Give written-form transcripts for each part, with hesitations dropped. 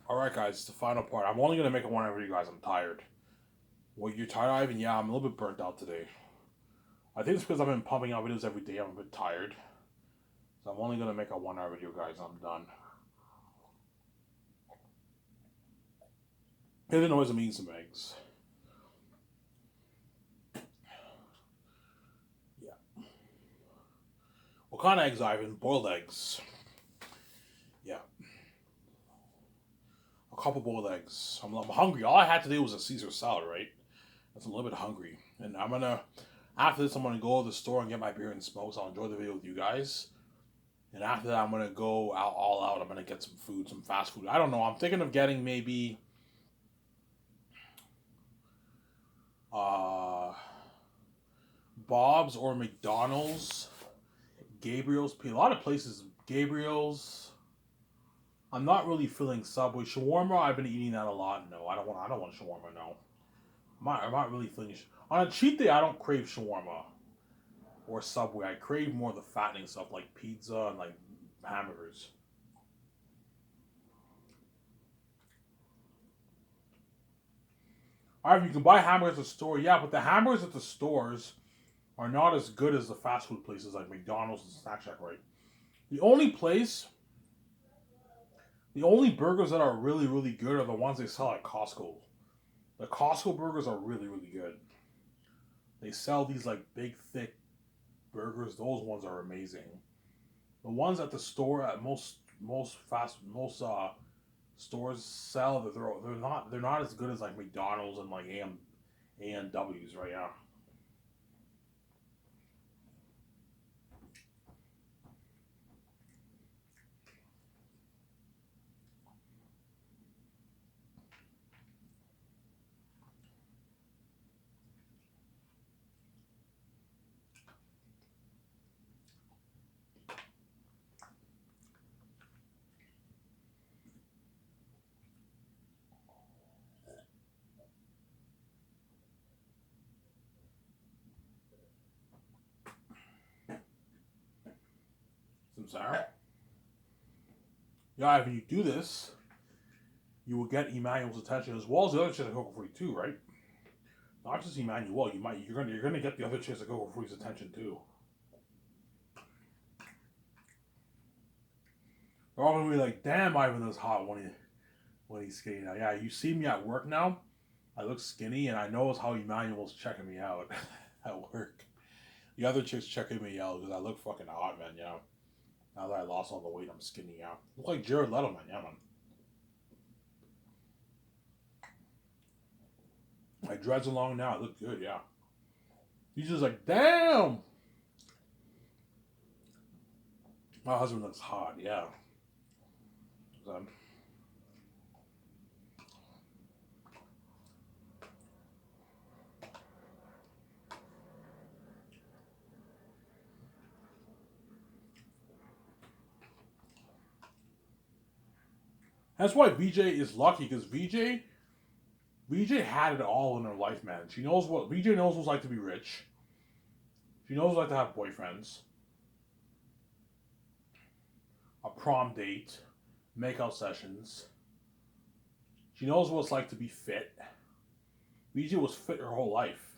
Alright, guys, it's the final part. I'm only going to make it one every you guys. I'm tired. Well, you're tired, Ivan? Yeah, I'm a little bit burnt out today. I think it's because I've been pumping out videos every day. I'm a bit tired. So I'm only going to make a 1 hour video, guys. I'm done. Here's the noise I'm eating some eggs. Yeah. What kind of eggs, Ivan? Boiled eggs. Yeah. A couple boiled eggs. I'm hungry. All I had today was a Caesar salad, right? I'm a little bit hungry. And after this, I'm going to go to the store and get my beer and smoke. So I'll enjoy the video with you guys. And after that, I'm gonna go out all out. I'm gonna get some food, some fast food. I don't know. I'm thinking of getting maybe uh, Bob's or McDonald's, Gabriel's. A lot of places, Gabriel's. I'm not really feeling Subway shawarma. I've been eating that a lot. No, I don't want. I don't want shawarma. No, I'm not really feeling. On a cheat day, I don't crave shawarma or Subway. I crave more the fattening stuff like pizza and like hamburgers. Alright, you can buy hamburgers at the store, yeah, but the hamburgers at the stores are not as good as the fast food places like McDonald's and Snack Shack, right? The only place, the only burgers that are really, really good are the ones they sell at Costco. The Costco burgers are really, really good. They sell these like big, thick burgers. Those ones are amazing. The ones at the store at most stores sell that they're not as good as like McDonald's and like A&Ws, right? Yeah. Some sour. Yeah, if you do this, you will get Emmanuel's attention as well as the other chicks at Coco Free too, right? Not just Emmanuel. You're gonna get the other chicks at Coco Free's attention too. They're all gonna be like, "Damn, Ivan is hot when he's skinny now." Yeah, you see me at work now. I look skinny, and I know how Emmanuel's checking me out at work. The other chicks checking me out because I look fucking hot, man. Yeah. Now that I lost all the weight, I'm skinny. Yeah. Look like Jared Leto, man. Yeah, man. My dreads are long now. I look good. Yeah. He's just like, damn. My husband looks hot. Yeah. So, that's why VJ is lucky because VJ had it all in her life, man. She knows what VJ knows what it's like to be rich. She knows what it's like to have boyfriends, a prom date, makeout sessions. She knows what it's like to be fit. VJ was fit her whole life.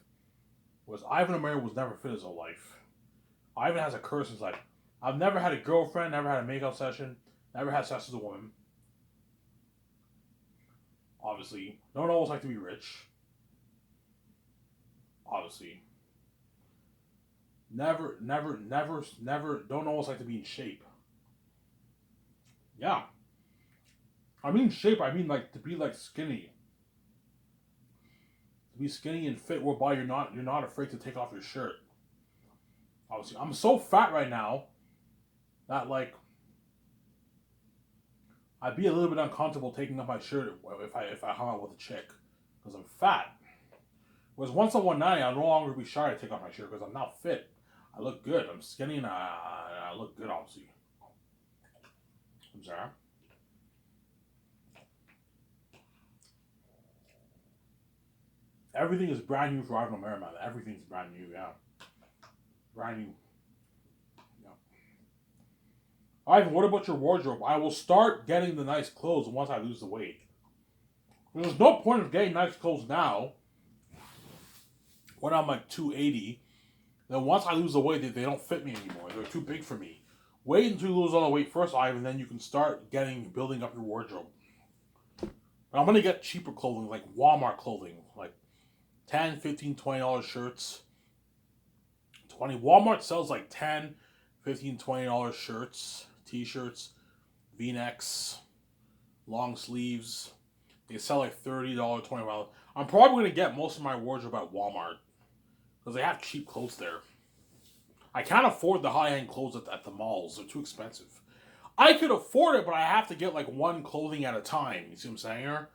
Whereas Ivan Amir was never fit his whole life. Ivan has a curse inside. I've never had a girlfriend, never had a makeout session, never had sex with a woman. Obviously, don't know what it's like to be rich. Obviously, never. Don't know what it's like to be in shape. Yeah, I mean shape. I mean like to be like skinny, to be skinny and fit, whereby you're not afraid to take off your shirt. Obviously, I'm so fat right now that like I'd be a little bit uncomfortable taking off my shirt if I hung out with a chick because I'm fat. Whereas once I'm 190, I'll no longer be shy to take off my shirt because I'm now fit. I look good. I'm skinny and I look good, obviously. I'm sorry. Everything is brand new for Ivan O'Mara, man. Everything's brand new, yeah. Brand new. Yeah. Ivan, what about your wardrobe? I will start getting the nice clothes once I lose the weight. There's no point of getting nice clothes now when I'm like 280. Then once I lose the weight, they don't fit me anymore. They're too big for me. Wait until you lose all the weight first, Ivan, then you can start building up your wardrobe. I'm gonna get cheaper clothing, like Walmart clothing, like 10, 15, $20 shirts. 20 Walmart sells like 10, 15, $20 shirts, t-shirts, V-necks, long sleeves. They sell like $30, $20. I'm probably gonna get most of my wardrobe at Walmart because they have cheap clothes there. I can't afford the high-end clothes at the malls. They're too expensive. I could afford it, but I have to get like one clothing at a time. You see what I'm saying here?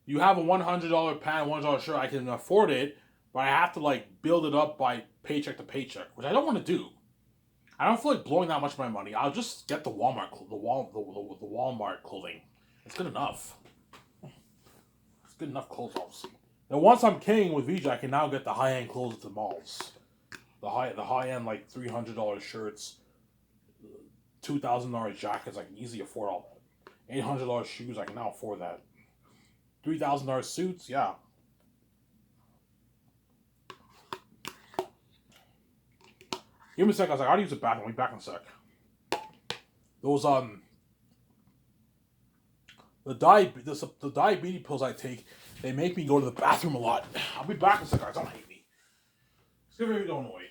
You have a $100 pant, $100 shirt. I can afford it, but I have to like build it up by paycheck to paycheck, which I don't want to do. I don't feel like blowing that much of my money. I'll just get the Walmart clothing. It's good enough. It's good enough clothes, obviously. Now, once I'm king with VJ, I can now get the high end clothes at the malls. The high end like $300 shirts, $2,000 jackets. I can easily afford all that. $800 shoes. I can now afford that. $3,000 suits. Yeah. Give me a sec. I was like, I gotta use the bathroom. I'll be back in a sec. Those the diabetes pills I take, they make me go to the bathroom a lot. I'll be back in a sec, guys. Don't hate me. See if you don't wait.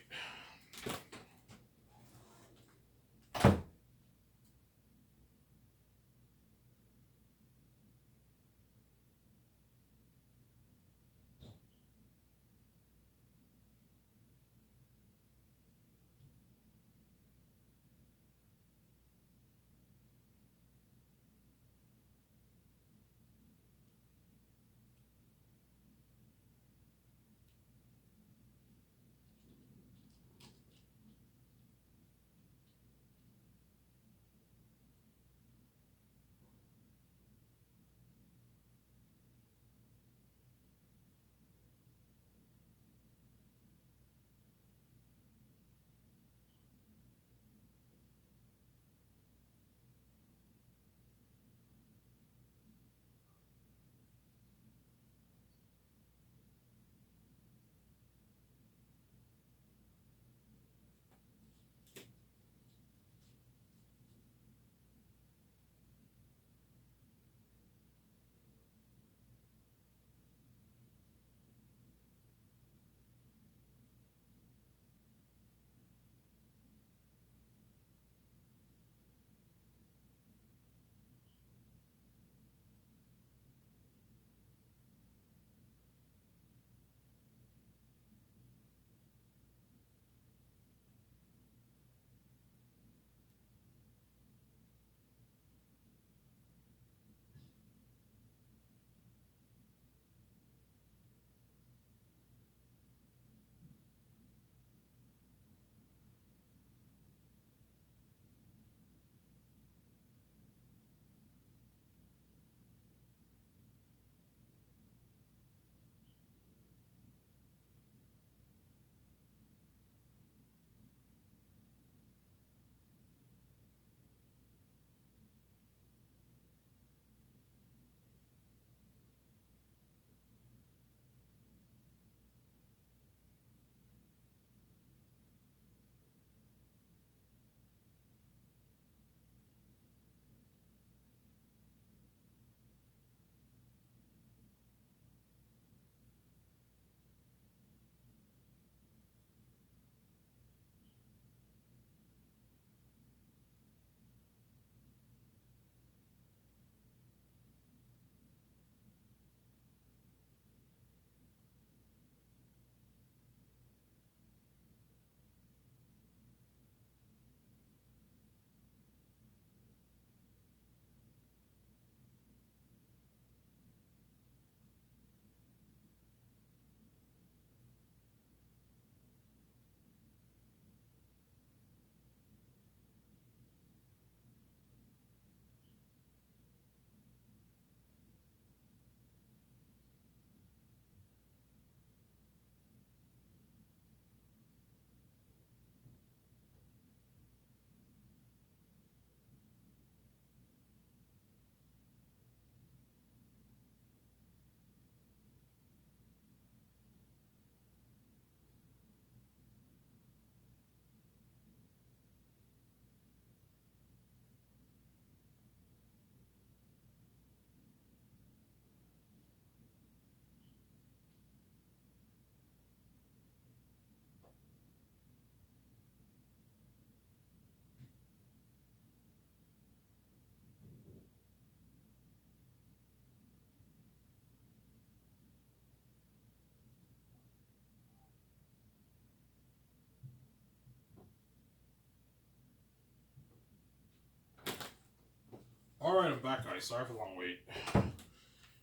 Alright, I'm back, guys. Sorry for the long wait.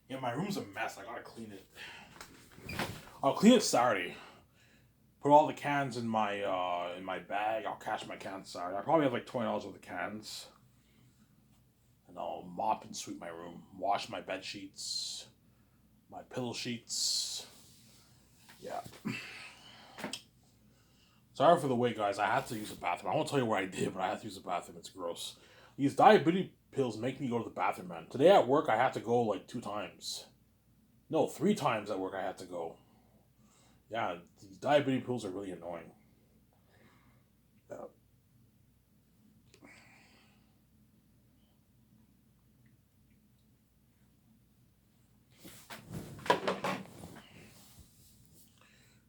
Yeah, my room's a mess. I gotta clean it. I'll clean it Saturday. Put all the cans in my bag. I'll cash my cans Saturday. I probably have like $20 worth of cans. And I'll mop and sweep my room. Wash my bed sheets. My pillow sheets. Yeah. Sorry for the wait, guys. I had to use the bathroom. I won't tell you what I did, but I had to use the bathroom. It's gross. These diabetes pills make me go to the bathroom, man. Today at work, I had to go like 2 times. No, 3 times at work I had to go. Yeah, these diabetes pills are really annoying. Yeah.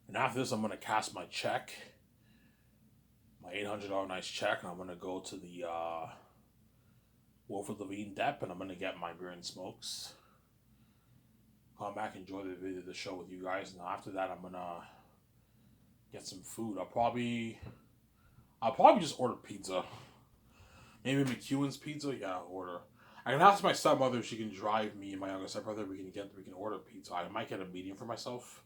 And after this, I'm going to cash my check. My $800 nice check. And I'm going to go to the Wilfred Levine Dep. And I'm going to get my beer and smokes. Come back, enjoy the show with you guys. And after that, I'm going to get some food. I'll probably just order pizza. Maybe McEwen's Pizza. Yeah, I'll order. I can ask my stepmother if she can drive me and my younger stepbrother. We can order pizza. I might get a medium for myself.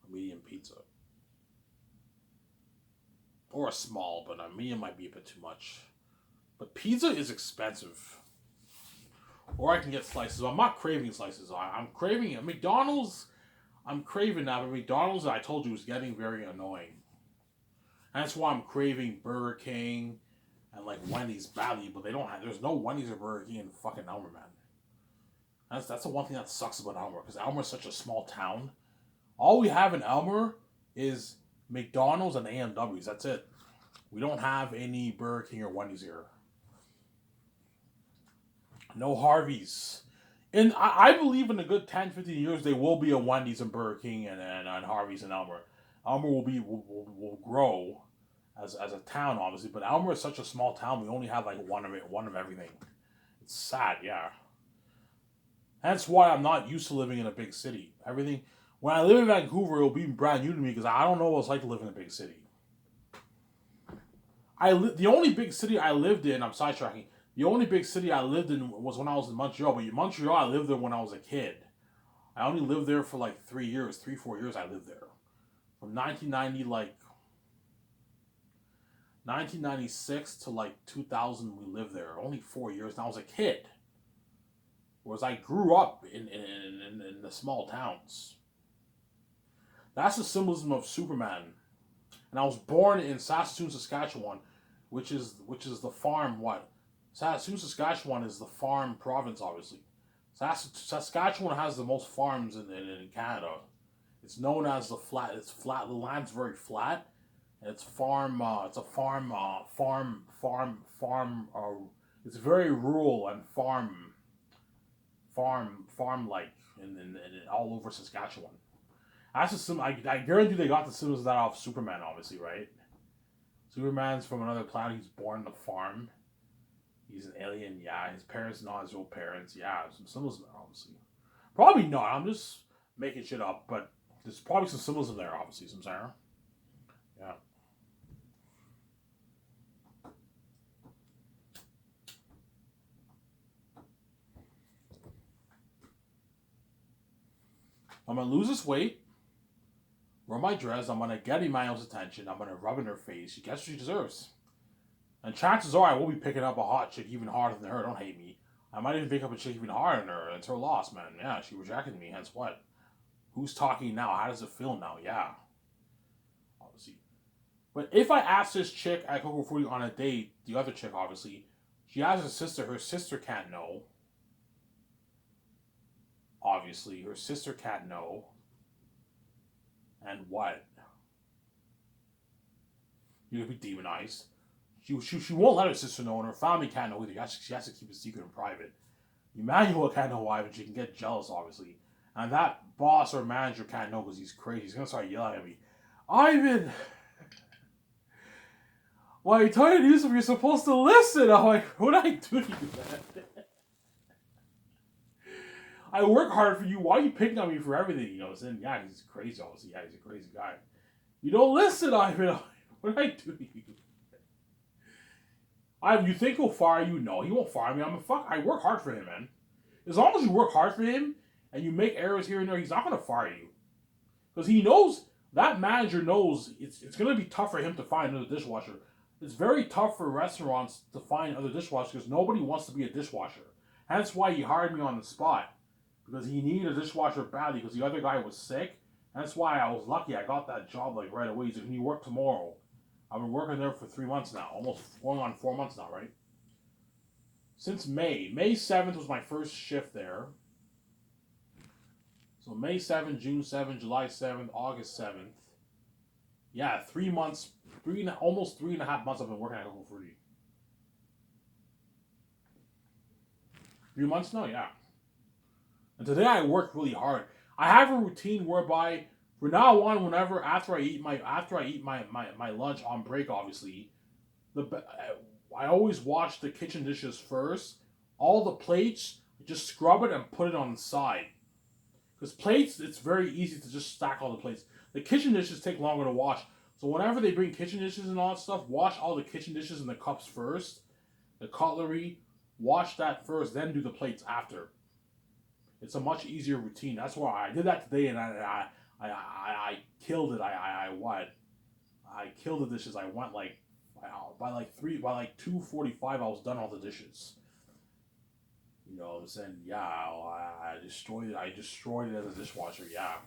A medium pizza. Or a small, but a medium might be a bit too much. But pizza is expensive. Or I can get slices. I'm not craving slices. I'm craving it. McDonald's, I'm craving that. But McDonald's, I told you, is getting very annoying. And that's why I'm craving Burger King and like Wendy's badly. But there's no Wendy's or Burger King in fucking Elmer, man. That's the one thing that sucks about Elmer. Because Elmer is such a small town. All we have in Elmer is McDonald's and A&W's. That's it. We don't have any Burger King or Wendy's here. No Harvey's. And I believe in a good 10, 15 years, there will be a Wendy's and Burger King and Harvey's in Elmer. Elmer will grow as a town, obviously. But Elmer is such a small town, we only have like one of everything. It's sad, yeah. That's why I'm not used to living in a big city. When I live in Vancouver, it'll be brand new to me because I don't know what it's like to live in a big city. The only big city I lived in, I'm sidetracking, the only big city I lived in was when I was in Montreal. But in Montreal, I lived there when I was a kid. I only lived there for like 4 years I lived there. From 1996 to like 2000, we lived there. Only 4 years, and I was a kid. Whereas I grew up in the small towns. That's the symbolism of Superman. And I was born in Saskatoon, Saskatchewan, which is the farm. Saskatoon, Saskatchewan is the farm province, obviously. Saskatchewan has the most farms in Canada. It's known as the flat. It's flat. The land's very flat, and it's farm. It's a farm. It's very rural and farm like in all over Saskatchewan. That's I guarantee they got the symbols of that off Superman, obviously, right? Superman's from another planet. He's born on a farm. He's an alien, yeah. His parents not his real parents, yeah. Some symbols there, obviously. Probably not. I'm just making shit up, but there's probably some symbols in there, obviously. Some Sarah. Yeah. I'm gonna lose this weight. Wear my dress. I'm gonna get Emmanuel's attention. I'm gonna rub in her face. She gets what she deserves. And chances are I will be picking up a hot chick even harder than her. Don't hate me. I might even pick up a chick even harder than her. It's her loss, man. Yeah, she rejected me. Hence what? Who's talking now? How does it feel now? Yeah. Obviously. But if I ask this chick at Coco Fruity on a date, the other chick, obviously, she has a sister. Her sister can't know. Obviously, her sister can't know. And what? You're going to be demonized. She won't let her sister know, and her family can't know either. She has to keep it secret and private. Emmanuel can't know why, but she can get jealous, obviously. And that boss or manager can't know because he's crazy. He's going to start yelling at me. Ivan! Why are you telling me you're supposed to listen? I'm like, what did I do to you, man? I work hard for you. Why are you picking on me for everything? You know, and yeah, he's crazy, obviously. Yeah, he's a crazy guy. You don't listen, Ivan. What did I do to you? You think he'll fire you? No, he won't fire me. I work hard for him, man. As long as you work hard for him and you make errors here and there, he's not gonna fire you because he knows that manager knows it's gonna be tough for him to find another dishwasher. It's very tough for restaurants to find other dishwashers because nobody wants to be a dishwasher. Hence why he hired me on the spot because he needed a dishwasher badly because the other guy was sick. That's why I was lucky. I got that job like right away. He said, "Can you work tomorrow?" I've been working there for 3 months now, almost going on 4 months now, right? Since May 7th was my first shift there. So May 7th, June 7th, July 7th, August 7th. Yeah, 3 months, almost 3.5 months I've been working at Coco Frutti. 3 months now, yeah. And today I worked really hard. I have a routine whereby from now on, whenever after I eat my lunch on break, obviously, I always wash the kitchen dishes first. All the plates, just scrub it and put it on the side. Because plates, it's very easy to just stack all the plates. The kitchen dishes take longer to wash. So whenever they bring kitchen dishes and all that stuff, wash all the kitchen dishes and the cups first. The cutlery, wash that first, then do the plates after. It's a much easier routine. That's why I did that today, and I killed it. I killed the dishes. I went like by 2:45, I was done all the dishes. You know what I'm saying? Yeah, I destroyed it. I destroyed it as a dishwasher. Yeah.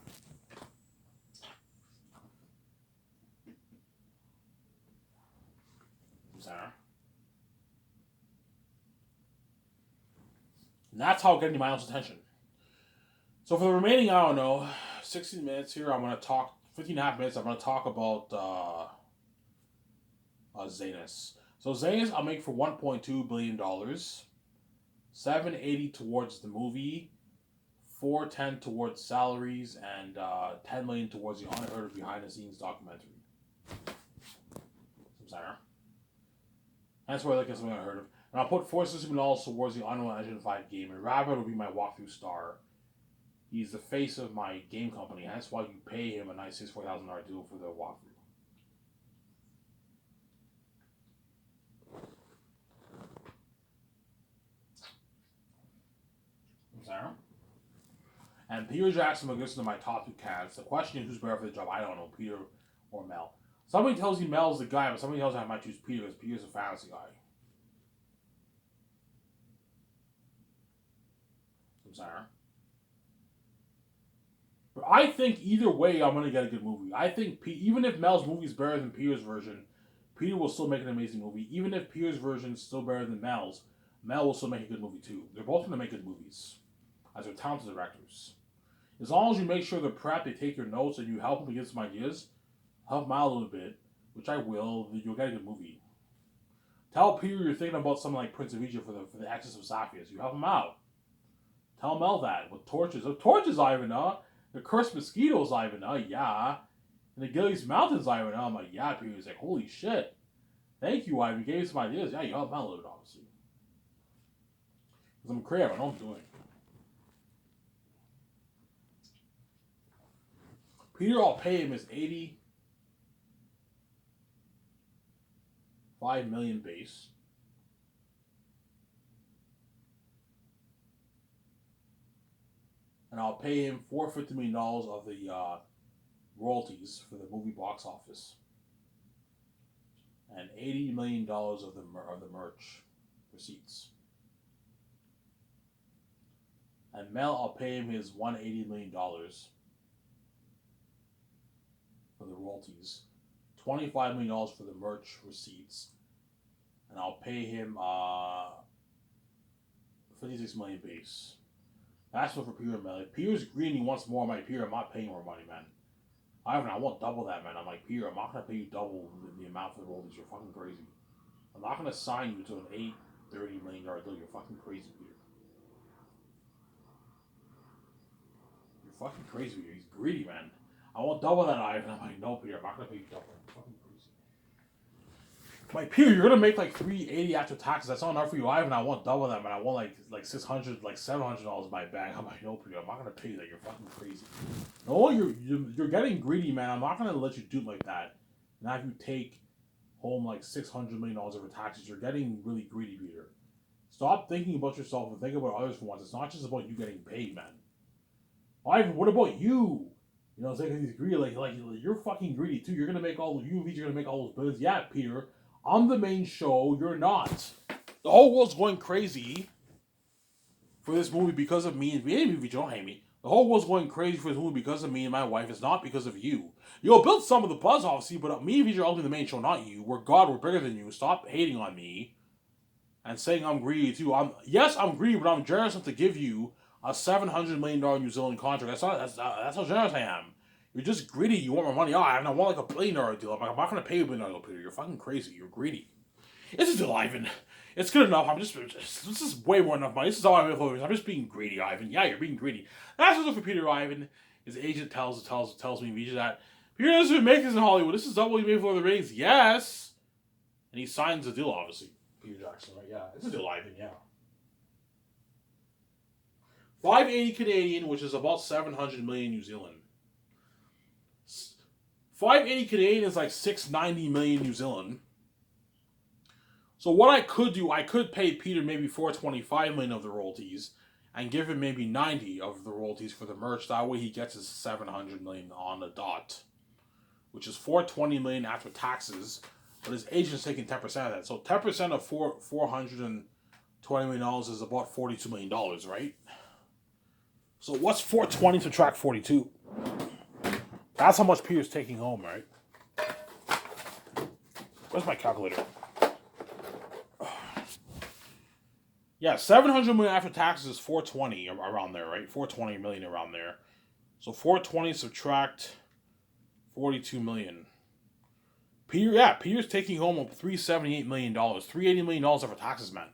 Sarah. And that's how getting my own attention. So for the remaining, I don't know, 16 minutes here, I'm going to talk, 15 and a half minutes, I'm going to talk about Zanus. So Zanus I'll make for $1.2 billion, $780 towards the movie, $410 towards salaries, and $10 million towards the unheard of behind the scenes documentary. Sarah. That's why I like something unheard of. And I'll put $460 million towards the Unreal Engine 5 game, and Rabbit will be my walkthrough star. He's the face of my game company. That's why you pay him a nice $64,000 deal for the walkthrough. Sarah? And Peter Jackson will listen to my top two candidates. The question is who's better for the job. I don't know, Peter or Mel. Somebody tells me Mel's the guy, but somebody tells me I might choose Peter because Peter's a fantasy guy. Sarah? But I think either way, I'm going to get a good movie. I think even if Mel's movie is better than Peter's version, Peter will still make an amazing movie. Even if Peter's version is still better than Mel's, Mel will still make a good movie too. They're both going to make good movies, as they're talented directors. As long as you make sure they're prepped, they take your notes, and you help them to get some ideas, help them out a little bit, which I will, you'll get a good movie. Tell Peter you're thinking about something like Prince of Egypt for the Exodus of Sapphires. You help him out. Tell Mel that with torches. The torches, Ivan, the cursed mosquitoes, Ivan, yeah. And the Gillies Mountains, Ivan, I'm like, yeah. Peter was like, holy shit. Thank you, Ivan. You gave me some ideas. Yeah, you helped Mel a little bit, obviously. Because I'm creative. I know what I'm doing. Peter, I'll pay him his $85 million base. And I'll pay him $450 million of the royalties for the movie box office, and $80 million of the merch receipts. And Mel, I'll pay him his $180 million for the royalties, $25 million for the merch receipts, and I'll pay him $56 million base. That's what for Peter and Mel. If Peter's green, he wants more of my Peter. I'm not paying more money, man. I won't double that, man. I'm like, Peter, I'm not gonna pay you double the amount for the royalties. You're fucking crazy. I'm not gonna sign you to an $830 million deal. You're fucking crazy, Peter. You're fucking crazy, Peter. He's greedy, man. I won't double that, Ivan. I'm like, no, Peter, I'm not gonna pay you double. I'm fucking crazy. Like, Peter, you're gonna make like $380 after taxes. That's not enough for you, Ivan. I want double that, man. I want like $600, like $700 in my bag. I'm like, no, Peter, I'm not gonna pay you that. You're fucking crazy. No, you're getting greedy, man. I'm not gonna let you do it like that. Now if you take home like $600 million over taxes. You're getting really greedy, Peter. Stop thinking about yourself and think about others for once. It's not just about you getting paid, man. Ivan, what about you? You know, it's like he's greedy. Like you're fucking greedy too. You're gonna make all you and VJ are gonna make all those billions. Yeah, Peter. I'm the main show. You're not. The whole world's going crazy for this movie because of me and VJ. Don't hate me. The whole world's going crazy for this movie because of me and my wife. It's not because of you. You'll build some of the buzz, obviously, but me and VJ are ultimately the main show, not you. We're God. We're bigger than you. Stop hating on me and saying I'm greedy too. I'm greedy, but I'm generous enough to give you a $700 million New Zealand contract. That's how generous I am. You're just greedy. You want my money. Oh, I want like $1 billion deal. I'm not gonna pay you $1 billion, Peter. You're fucking crazy. You're greedy. This is Ivan. It's good enough. This is way more enough money. This is all I'm just being greedy, Ivan. Yeah, you're being greedy. That's what's up for Peter, Ivan. His agent tells me VJ that Peter doesn't make this in Hollywood. This is double he made for the Rings. Yes, and he signs the deal, obviously. Peter Jackson, right? Yeah, it's a deal, Ivan. Yeah. 580 Canadian, which is about 700 million New Zealand. 580 Canadian is like 690 million New Zealand. So what I could do, I could pay Peter maybe 425 million of the royalties and give him maybe 90 of the royalties for the merch. That way he gets his 700 million on the dot, which is 420 million after taxes. But his agent's taking 10% of that. So 10% of $420 million is about $42 million, right? So what's 420 subtract 42? That's how much Peter's taking home, right? Where's my calculator? Yeah, 700 million after taxes is 420 around there, right? 420 million around there. So 420 subtract 42 million. Peter's taking home $378 million. $380 million after taxes, man.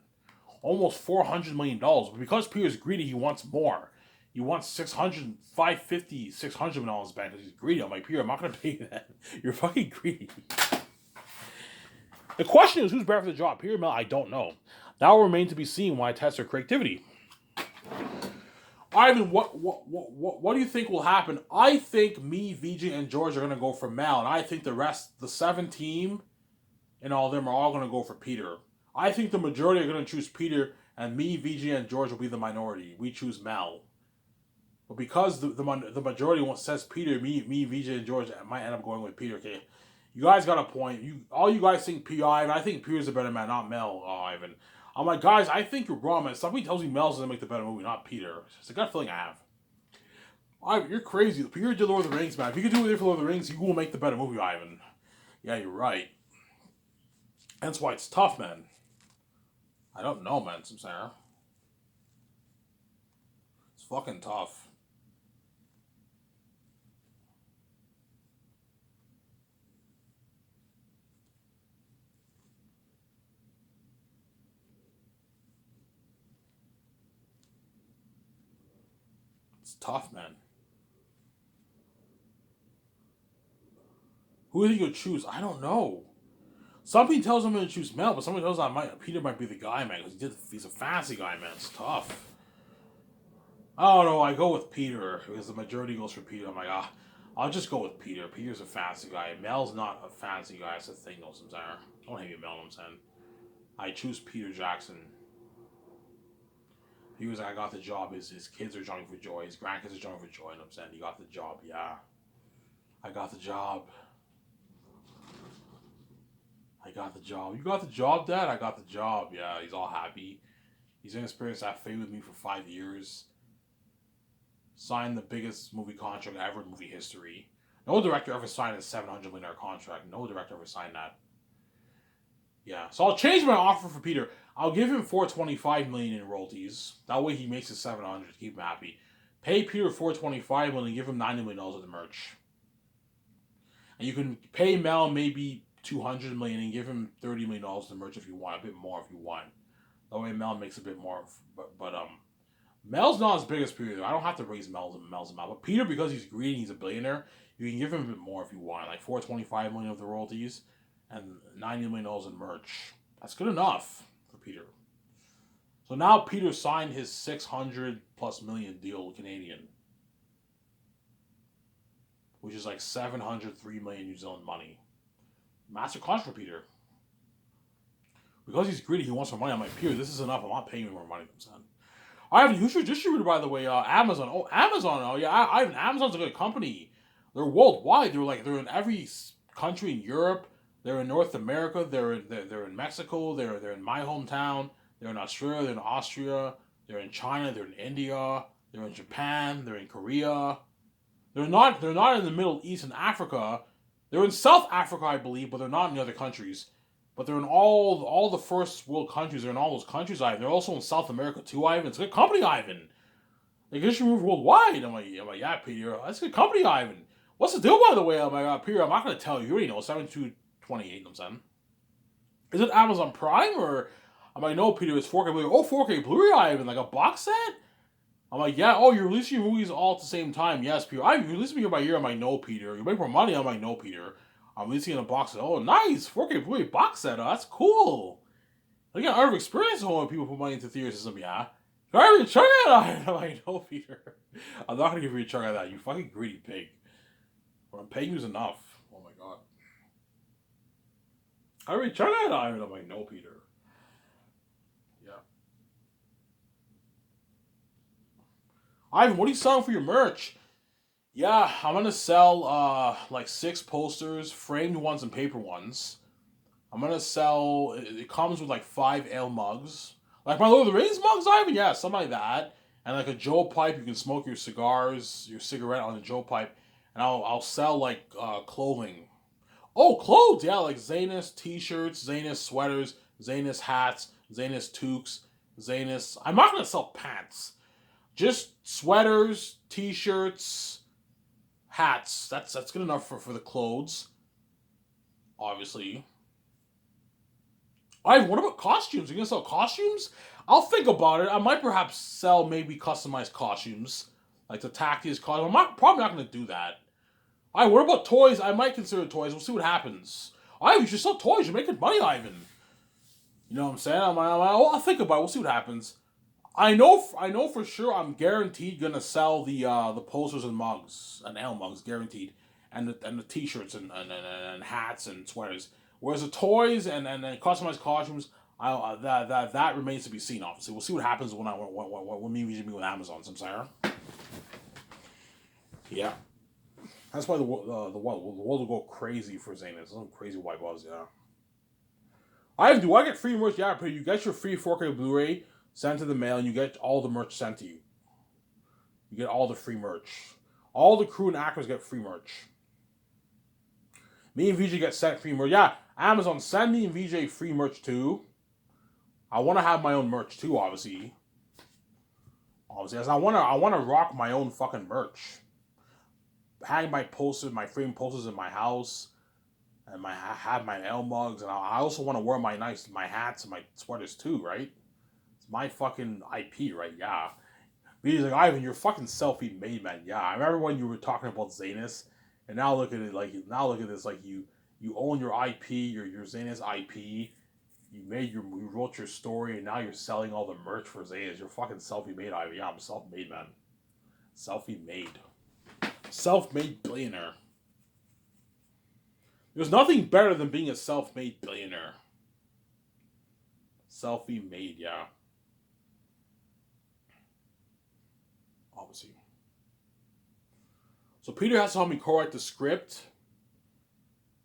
Almost $400 million. But because Peter's greedy, he wants more. He wants 550, $600 million back because he's greedy. I'm like, Peter, I'm not going to pay you that. You're fucking greedy. The question is, who's better for the job? Peter Mel, I don't know. That will remain to be seen when I test their creativity. Ivan, what do you think will happen? I think me, VJ, and George are going to go for Mel, and I think the rest, the 7 team, and all of them are all going to go for Peter. I think the majority are going to choose Peter, and me, VJ, and George will be the minority. We choose Mel. But because the majority says Peter, me, VJ, and George might end up going with Peter. Okay, you guys got a point. All you guys think Ivan. I think Peter's a better man, not Mel. Ivan. I'm like, guys, I think you're wrong, man. Somebody tells me Mel's gonna make the better movie, not Peter. It's a gut feeling I have. Ivan, you're crazy. Peter did Lord of the Rings, man. If you could do it for Lord of the Rings, you will make the better movie, Ivan. Yeah, you're right. That's why it's tough, man. I don't know, man, Samsara. It's fucking tough. It's tough, man. Who do you think you'll choose? I don't know. Something tells me I'm going to choose Mel, but something tells me Peter might be the guy, man, because he's a fancy guy, man. It's tough. I don't know. I go with Peter because the majority goes for Peter. I'm like, I'll just go with Peter. Peter's a fancy guy. Mel's not a fancy guy. That's the thing, though, sometimes. Don't hate me, Mel, I'm saying. I choose Peter Jackson. He was like, I got the job. His kids are jumping for joy. His grandkids are jumping for joy. And I'm saying, he got the job. Yeah. I got the job. I got the job. You got the job, Dad? I got the job. Yeah, he's all happy. He's going to experience that fate with me for 5 years. Signed the biggest movie contract ever in movie history. No director ever signed a $700 million contract. No director ever signed that. Yeah, so I'll change my offer for Peter. I'll give him $425 million in royalties. That way he makes it $700 to keep him happy. Pay Peter $425 million and give him $90 million of the merch. And you can pay Mel maybe $200 million and give him $30 million of the merch if you want, a bit more if you want. That way Mel makes a bit more, but Mel's not as big as Peter. I don't have to raise Mel's amount. But Peter, because he's greedy, he's a billionaire, you can give him a bit more if you want. Like $425 million of the royalties and $90 million in merch. That's good enough for Peter. So now Peter signed his $600+ million deal with Canadian, which is like $703 million New Zealand money. Master contract for Peter. Because he's greedy, he wants more money. I'm like, Peter, this is enough. I'm not paying you more money. I'm saying. Ivan, who's your distributor, by the way? Amazon. Oh, Amazon. Oh, yeah. Ivan, Amazon's a good company. They're worldwide. They're in every country in Europe. They're in North America. They're in Mexico. They're in my hometown. They're in Australia. They're in Austria. They're in China. They're in India. They're in Japan. They're in Korea. They're not in the Middle East and Africa. They're in South Africa, I believe, but they're not in the other countries. But they're in all the first world countries. They're in all those countries, Ivan. They're also in South America too, Ivan. It's a good company, Ivan. They can distribute worldwide. I'm like, yeah, Peter. That's a good company, Ivan. What's the deal, by the way? I'm like, Peter, I'm not going to tell you. You already know. 7228, I'm saying. Is it Amazon Prime or... I'm like, no, Peter, it's 4K Blu-ray. Oh, 4K Blu-ray, Ivan. Like a box set? I'm like, yeah, oh, you're releasing your movies all at the same time. Yes, Peter. I'm releasing year by year. I'm like, no, Peter. You make more money. I'm like, no, Peter. I'm releasing in a box set. Oh, nice. 4K Blu-ray box set. Oh, that's cool. I got out of experience when people put money into theater system, yeah. Can I have a chunk of that? I'm like, no, Peter. I'm not going to give you a chunk of that. You fucking greedy pig. What I'm paying you is enough. Oh, my God. I already chunk of that. I'm like, no, Peter. Ivan, what are you selling for your merch? Yeah, I'm gonna sell like 6 posters, framed ones and paper ones. I'm gonna sell. It comes with like 5 ale mugs, like my Lord of the Rings mugs, Ivan. Yeah, something like that, and like a Joe pipe. You can smoke your cigars, your cigarette on a Joe pipe, and I'll sell like clothing. Oh, clothes, yeah, like Zanus t-shirts, Zanus sweaters, Zanus hats, Zanus toques, Zanus. I'm not gonna sell pants. Just sweaters, t-shirts, hats. That's good enough for the clothes. Obviously. Alright, what about costumes? Are you gonna sell costumes? I'll think about it. I might perhaps sell maybe customized costumes. Like the tactics costume. Probably not gonna do that. Alright, what about toys? I might consider toys. We'll see what happens. Alright, you should sell toys. You're making money, Ivan. You know what I'm saying? I'll think about it. We'll see what happens. I know for sure. I'm guaranteed gonna sell the posters and mugs and ale mugs, guaranteed, and the t-shirts and hats and sweaters. Whereas the toys and customized costumes, that remains to be seen. Obviously, we'll see what happens when me meet with Amazon. I'm sorry. Yeah, that's why the world will go crazy for Zanus. Some crazy white balls. Yeah. Do I get free merch? Yeah, but you get your free 4K Blu-ray sent to the mail, and you get all the merch sent to you. You get all the free merch. All the crew and actors get free merch. Me and VJ get sent free merch. Yeah, Amazon, send me and VJ free merch too. I want to have my own merch too, obviously. As I want to rock my own fucking merch. Hang my posters, my framed posters in my house, and have my ale mugs, and I also want to wear my hats and my sweaters too, right? My fucking IP, right? Yeah. He's like, Ivan, you're fucking self-made, man. Yeah. I remember when you were talking about Zanus, and now look at it, like this, like you own your IP, your Zanus IP. You wrote your story, and now you're selling all the merch for Zanus. You're fucking self-made, Ivan. Yeah, I'm self-made, man. Self-made billionaire. There's nothing better than being a self-made billionaire. Self-made, yeah. Obviously. So Peter has to help me co-write the script,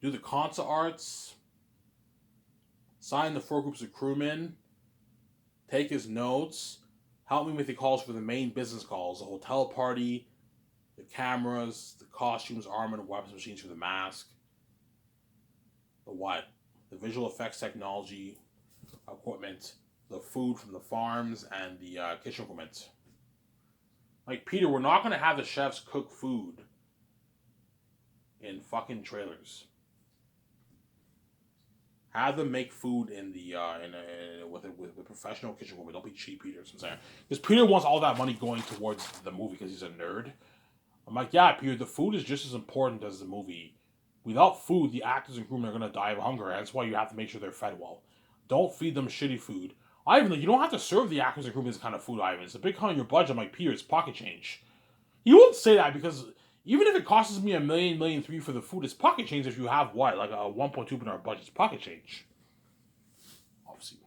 do the concept arts, sign the 4 groups of crewmen, take his notes, help me with the calls for the main business calls, the hotel party, the cameras, the costumes, armament, weapons, machines for the mask, the visual effects technology, equipment, the food from the farms, and the kitchen equipment. Like, Peter, we're not going to have the chefs cook food in fucking trailers. Have them make food in the with professional kitchen equipment. Don't be cheap, Peter. Because Peter wants all that money going towards the movie because he's a nerd. I'm like, yeah, Peter, the food is just as important as the movie. Without food, the actors and crewmen are going to die of hunger. That's why you have to make sure they're fed well. Don't feed them shitty food. Ivan, you don't have to serve the actors and crewmen this kind of food, Ivan. It's a big cut on your budget. I'm like, Peter, it's pocket change. You won't say that because even if it costs me $1 million, $1.3 million for the food, it's pocket change if you have like a $1.2 billion budget. It's pocket change. Obviously.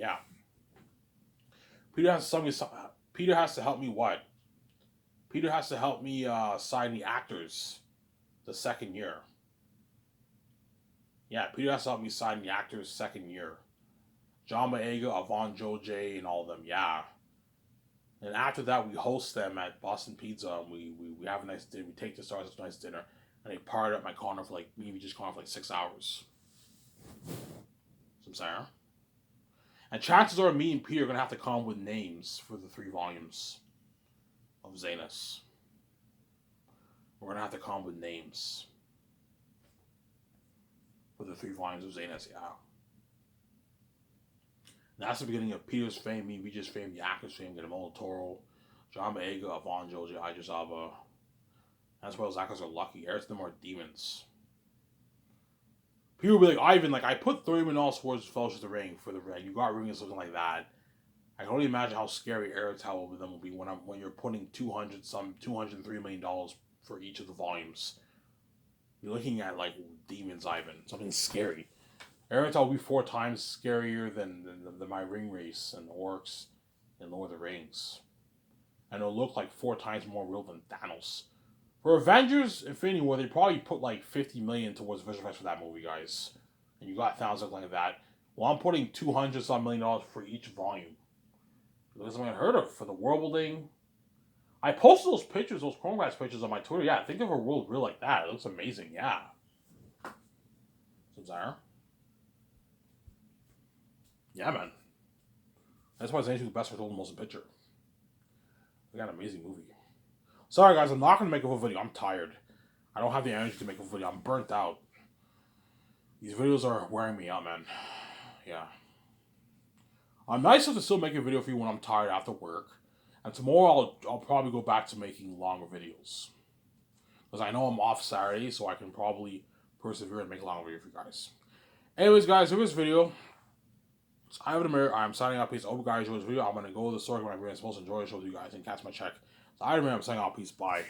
Yeah. Peter has to tell me. Peter has to help me what? Peter has to help me sign the actors the second year. Yeah, Peter has to help me sign the actors second year. John Boyega, Yvonne J, and all of them. Yeah. And after that, we host them at Boston Pizza, and we have a nice dinner. We take the stars to a nice dinner, and they party at my corner for like maybe just corner for like 6 hours. Some Sarah. And chances are, me and Peter are gonna have to come up with names for the 3 volumes of Zanus. We're gonna have to come up with names for the 3 volumes of Zanus. Yeah. And that's the beginning of Peter's fame. Me, we just fame, the actors' fame. Guillermo del Toro, John Boyega, Yvonne Joji, Idris Elba. As well as actors are lucky. Heirs to them are demons. People will be like, Ivan, like, I put $30 towards Fellowship of the Ring for the ring. You got rings looking like that. I can only imagine how scary Airtel with them will be when you're putting $203 million for each of the volumes. You're looking at like demons, Ivan. Something scary. Airtel will be 4 times scarier than my ring race and orcs and Lord of the Rings. And it'll look like 4 times more real than Thanos. For Avengers Infinity War, they probably put like $50 million towards visual effects for that movie, guys. And you got Thanos looking like that. Well, I'm putting $200 million for each volume. Because I'm unheard of for the world building. I posted those pictures, those Chromecast pictures on my Twitter. Yeah, think of a world real like that. It looks amazing. Yeah. Some Zara. Yeah, man. That's why Zane's the best for the motion picture. We got an amazing movie. Sorry, guys, I'm not going to make a full video. I'm tired. I don't have the energy to make a video. I'm burnt out. These videos are wearing me out, man. Yeah. I'm nice enough to still make a video for you when I'm tired after work. And tomorrow I'll probably go back to making longer videos. Because I know I'm off Saturday, so I can probably persevere and make a longer video for you guys. Anyways, guys, in this video, so I'm signing out. Peace. I hope you guys enjoyed this video. I'm going to go to the store when I'm supposed to enjoy the show with you guys and catch my check. So I'm signing out. Peace. Bye.